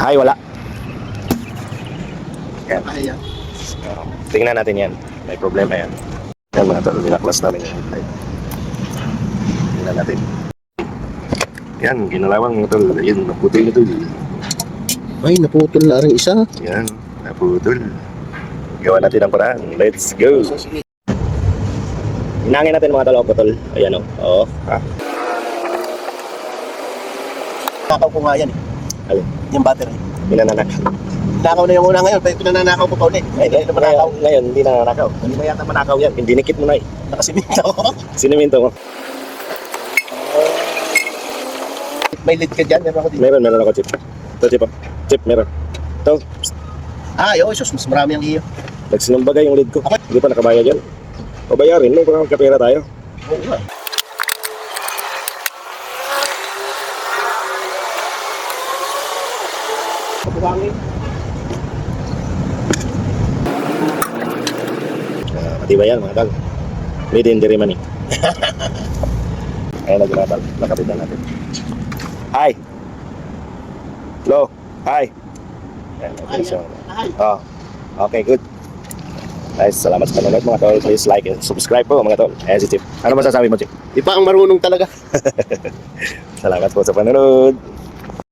Ay, wala. Yan. Ayan. Tingnan natin yan. May problema yan. Yan mga tol, binaklas namin yan. Tingnan natin. Yan, ginalawang mga tol. Yan, naputol na tol. Ay, naputol na rin isa. Yan, naputol. Gawa natin ang paraan. Let's go. Inangin natin mga tol, putol. Ayan o. Oo. Ha? Nakaw ko nga yan eh. Alin? Yung battery. Pinananak. Nakaw na yung una ngayon, pero pinananakaw ko pa ulit. Ay, hindi naman nakaw. Ngayon, hindi nananakaw. Hindi ba yata manakaw yan? Dinikit mo na eh. Nakasiminto. Siniminto mo. May lead ka dyan, meron ako dito. Meron ako chip. Ito chip oh. Chip, meron. Ito, Ay, oh, sus, mas marami ang iyo. nagsinumbaga yung lead ko. Hindi pa nakabayad yan. Pabayarin mo, para magkapera tayo. Oo nga. Pagkawangin. Matibay yan mga tal. Made in Germany. Ayan na mga tal. Nakapit na natin. Hi! Hello! Hi! Ayan, okay, so, oh, okay, good. Guys, salamat sa panonood mga tol. Please like and subscribe po mga tol. Ayan si Chip. Ano masasabi mo, Chip? Di pa ang marunong talaga. Salamat po sa panonood.